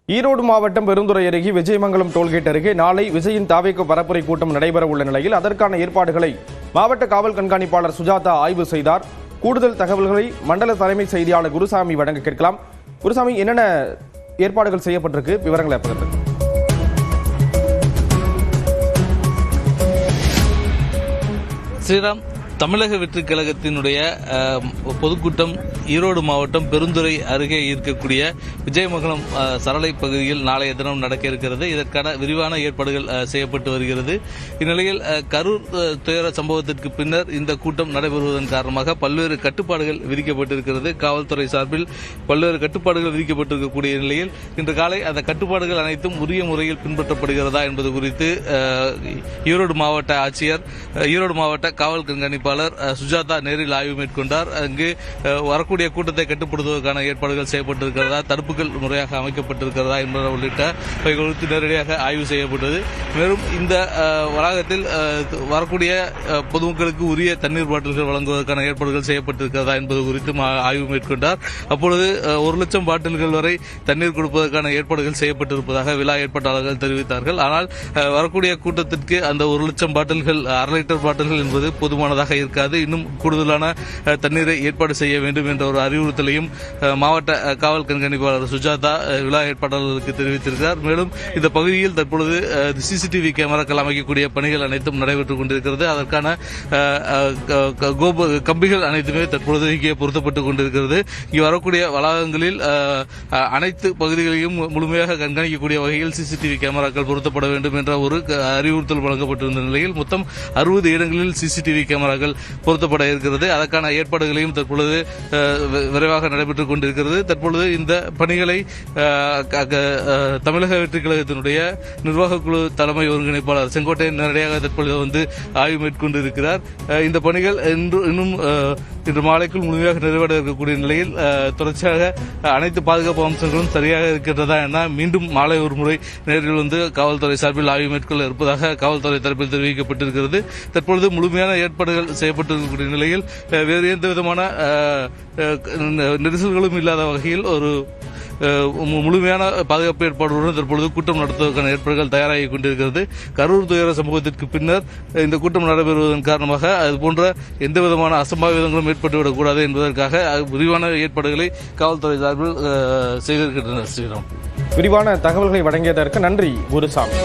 ஈரோடு மாவட்டம் பெருந்துறை அருகே விஜயமங்கலம் டோல்கேட் அருகே நாளை விஜயின் தாவேக பரப்புரை கூட்டம் நடைபெற உள்ள நிலையில் அதற்கான ஏற்பாடுகளை மாவட்ட காவல் கண்காணிப்பாளர் சுஜாதா ஆய்வு செய்தார். கூடுதல் தகவல்களை மண்டல தலைமை செய்தியாளர் குருசாமி வழங்க கேட்கலாம். குருசாமி, என்னென்ன ஏற்பாடுகள் செய்யப்பட்டிருக்கு, விவரங்களை பகிர்ந்து. ஸ்ரீராம், தமிழக வெற்றிக் கழகத்தினுடைய பொதுக்கூட்டம் ஈரோடு மாவட்டம் பெருந்துறை அருகே இருக்கக்கூடிய விஜயமங்கலம் சரளை பகுதியில் நாளைய தினம் நடக்க இருக்கிறது. இதற்கான விரிவான ஏற்பாடுகள் செய்யப்பட்டு வருகிறது. இந்நிலையில் கரூர் துயர சம்பவத்திற்கு பின்னர் இந்த கூட்டம் நடைபெறுவதன் காரணமாக பல்வேறு கட்டுப்பாடுகள் விதிக்கப்பட்டிருக்கிறது. காவல்துறை சார்பில் பல்வேறு கட்டுப்பாடுகள் விதிக்கப்பட்டிருக்கக்கூடிய நிலையில் இன்று காலை அந்த கட்டுப்பாடுகள் அனைத்தும் உரிய முறையில் பின்பற்றப்படுகிறதா என்பது குறித்து ஈரோடு மாவட்ட ஆட்சியர், ஈரோடு மாவட்ட காவல் கண்காணிப்பாளர் சுஜாதா நேரில் ஆய்வு மேற்கொண்டார். அங்கு வரக்கூடிய கூட்டத்தை கட்டுப்படுத்துவதற்கான ஏற்பாடுகள் செய்யப்பட்டிருக்கிறதா, தடுப்புகள் முறையாக அமைக்கப்பட்டிருக்கிறதா என்பது உள்ளிட்ட குறித்து நேரடியாக ஆய்வு செய்யப்பட்டது. மேலும் இந்த வளாகத்தில் வரக்கூடிய பொதுமக்களுக்கு உரிய தண்ணீர் பாட்டில்கள் வழங்குவதற்கான ஏற்பாடுகள் செய்யப்பட்டிருக்கிறதா என்பது குறித்து ஆய்வு மேற்கொண்டார். அப்பொழுது 1 லட்சம் பாட்டில்கள் வரை தண்ணீர் கொடுப்பதற்கான ஏற்பாடுகள் செய்யப்பட்டிருப்பதாக விழா ஏற்பாட்டாளர்கள் தெரிவித்தார்கள். ஆனால் வரக்கூடிய கூட்டத்திற்கு அந்த 1 லட்சம் பாட்டில்கள் 1/2 லிட்டர் பாட்டில்கள் என்பது போதுமானதாக இருக்காது. இன்னும் கூடுதலான தண்ணீரை ஏற்பாடு செய்ய வேண்டும் என்ற ஒரு அறிவுறுத்தலையும் மாவட்ட காவல் கண்காணிப்பாளர் சுஜாதா விழா ஏற்பாட்டாளர்களுக்கு தெரிவித்திருக்கிறார். மேலும் இந்த பகுதியில் தற்பொழுது சிசிடிவி கேமராக்கள் அமைக்கக்கூடிய பணிகள் அனைத்தும் நடைபெற்றுக் கொண்டிருக்கிறது. அதற்கான கம்பிகள் அனைத்துமே தற்பொழுது இங்கே பொருத்தப்பட்டுக் கொண்டிருக்கிறது. இங்கே வரக்கூடிய வளாகங்களில் அனைத்து பகுதிகளையும் முழுமையாக கண்காணிக்கக்கூடிய வகையில் சிசிடிவி கேமராக்கள் பொருத்தப்பட வேண்டும் என்ற ஒரு அறிவுறுத்தல் வழங்கப்பட்டிருந்த நிலையில் மொத்தம் 60 இடங்களில் சிசிடிவி கேமராக்கள் பொருத்தப்பட இருக்கிறது. அதற்கான ஏற்பாடுகளையும் தற்பொழுது விரைவாக நடைபெற்றுக் கொண்டிருக்கிறது. தற்பொழுது இந்த பணிகளை தமிழக வெற்றிக் கழகத்தினுடைய நிர்வாக குழு தலைமை ஒருங்கிணைப்பாளர் செங்கோட்டையன் நேரடியாக தற்பொழுது ஆய்வு மேற்கொண்டிருக்கிறார். இந்த பணிகள் இன்று மாலைக்குள் முழுமையாக நிறைவேற இருக்கக்கூடிய நிலையில் தொடர்ச்சியாக அனைத்து பாதுகாப்பு அம்சங்களும் சரியாக இருக்கின்றதா என மீண்டும் மாலை ஒரு முறை நேரில் காவல்துறை சார்பில் ஆய்வு மேற்கொள்ள இருப்பதாக காவல்துறை தரப்பில் தெரிவிக்கப்பட்டிருக்கிறது. தற்பொழுது முழுமையான ஏற்பாடுகள் செய்யப்பட்டிருக்கக்கூடிய நிலையில் வேறு எந்த விதமான நெரிசல்களும் இல்லாத வகையில் ஒரு முழுமையான பாதுகாப்பு ஏற்பாடுகளுடன் தற்பொழுது கூட்டம் நடத்துவதற்கான ஏற்பாடுகள் தயாராகி கொண்டிருக்கிறது. கரூர் துயர சம்பவத்திற்கு பின்னர் இந்த கூட்டம் நடைபெறுவதன் காரணமாக அதுபோன்ற எந்த விதமான அசம்பாவிதங்களும் ஏற்பட்டுவிடக்கூடாது என்பதற்காக விரிவான ஏற்பாடுகளை காவல்துறை சார்பில் செய்திருக்கின்றனர். ஸ்ரீராம், விரிவான தகவல்களை வழங்கியதற்கு நன்றி குருசாமி.